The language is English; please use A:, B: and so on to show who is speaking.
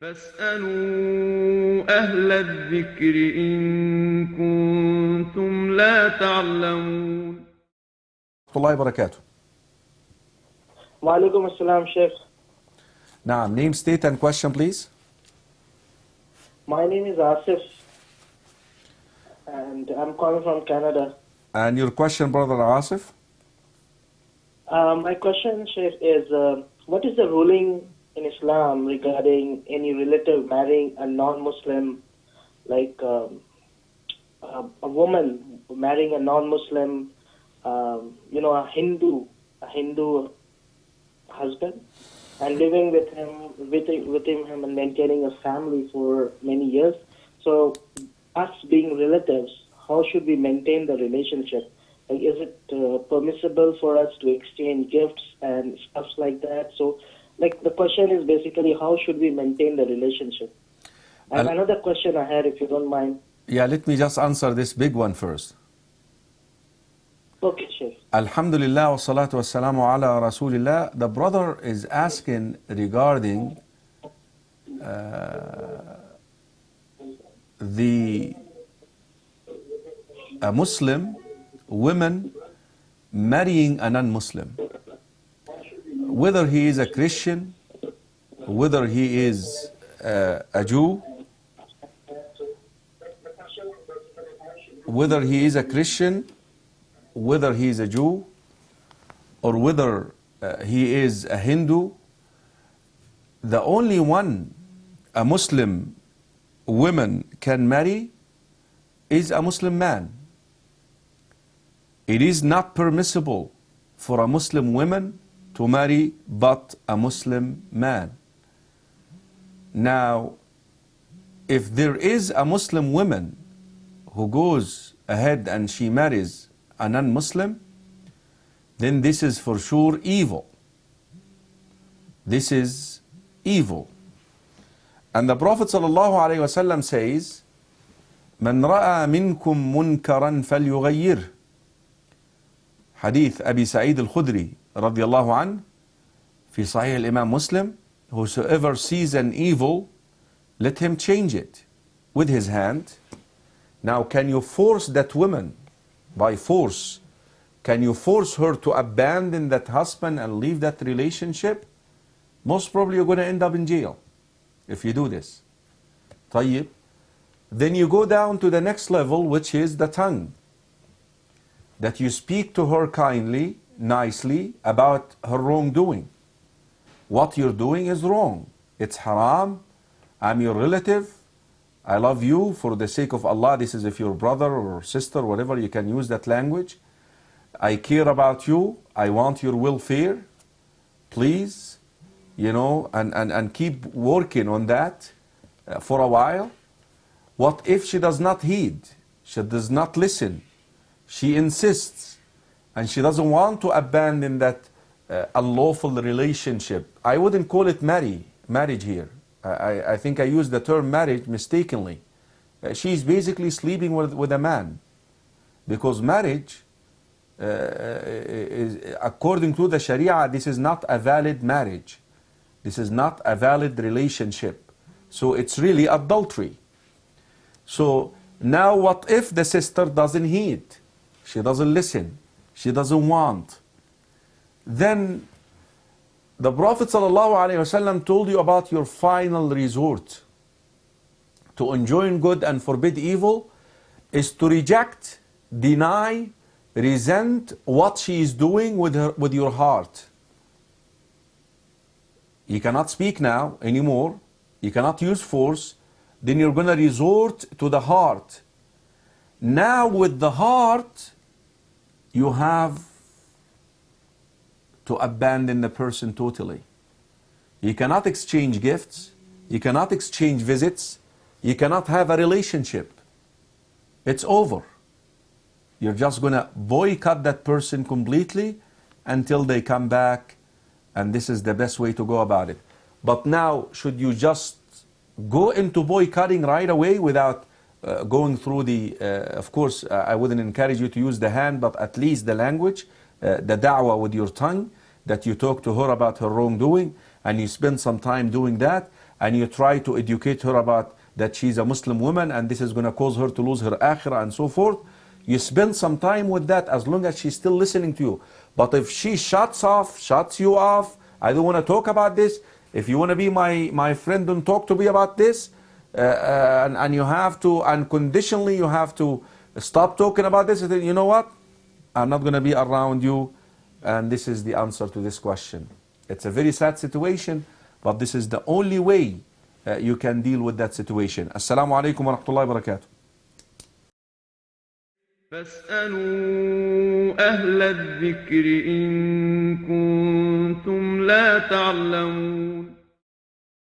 A: فاسألوا أهل الذكر إن كنتم لا تعلمون.
B: ورحمة الله وبركاته.
C: وعليكم السلام, Sheikh.
B: نعم, name, state and question please.
C: My name is Asif and I'm calling from Canada.
B: And your question, brother Asif?
C: My question, Sheikh, is what is the ruling in Islam regarding any relative marrying a non-Muslim, like a woman marrying a non-Muslim, a Hindu husband, and living with him and maintaining a family for many years. So, us being relatives, how should we maintain the relationship? Like, is it permissible for us to exchange gifts and stuff like that? So, like, the question is basically how should we maintain the relationship? And another question I had, if you don't mind.
B: Yeah, let me just answer this big one first.
C: Okay, Sheikh.
B: Alhamdulillah wa salatu wa salamu ala rasulillah. The brother is asking regarding a Muslim woman marrying a non-Muslim. Whether he is a Christian, whether he is a Jew, whether he is a Christian, whether he is a Jew, or whether he is a Hindu, the only one a Muslim woman can marry is a Muslim man. It is not permissible for a Muslim woman to marry but a Muslim man. Now, if there is a Muslim woman who goes ahead and she marries a non-Muslim, then this is for sure evil. This is evil. And the Prophet ﷺ says, من رأى منكم منكرا فليغيره. Hadith Abi Sa'id al-Khudri رضي الله عنه في صحيح الإمام Muslim, whosoever sees an evil, let him change it with his hand. Now, can you force that woman by force? Can you force her to abandon that husband and leave that relationship? Most probably you're going to end up in jail if you do this. طيب. Then you go down to the next level, which is the tongue. That you speak to her kindly, nicely about her wrongdoing. What you're doing is wrong. It's haram. I'm your relative. I love you for the sake of Allah. This is if you're brother or sister, whatever, you can use that language. I care about you. I want your welfare. Please, and keep working on that for a while. What if she does not heed? She does not listen. She insists, and she doesn't want to abandon that unlawful relationship. I wouldn't call it marriage here. I think I used the term marriage mistakenly. She's basically sleeping with a man. Because marriage, according to the Sharia, this is not a valid marriage. This is not a valid relationship. So it's really adultery. So now what if the sister doesn't heed? She doesn't listen. She doesn't want. Then the Prophet ﷺ told you about your final resort to enjoin good and forbid evil is to reject, deny, resent what she is doing with your heart. You cannot speak now anymore. You cannot use force. Then you're going to resort to the heart. Now with the heart, you have to abandon the person totally. You cannot exchange gifts. You cannot exchange visits. You cannot have a relationship. It's over. You're just going to boycott that person completely until they come back, and this is the best way to go about it. But now, should you just go into boycotting right away without going through of course, I wouldn't encourage you to use the hand, but at least the language, the da'wah with your tongue, that you talk to her about her wrongdoing, and you spend some time doing that, and you try to educate her about that she's a Muslim woman and this is going to cause her to lose her akhirah and so forth, you spend some time with that as long as she's still listening to you. But if she shuts you off, I don't want to talk about this, if you want to be my friend, don't talk to me about this, and you have to, unconditionally you have to stop talking about this, then you know what? I'm not going to be around you. And this is the answer to this question. It's a very sad situation, but this is the only way you can deal with that situation. Assalamu alaikum wa rahmatullahi wa barakatuh.
A: فاسألوا أهل الذكر إن كنتم لا تعلمون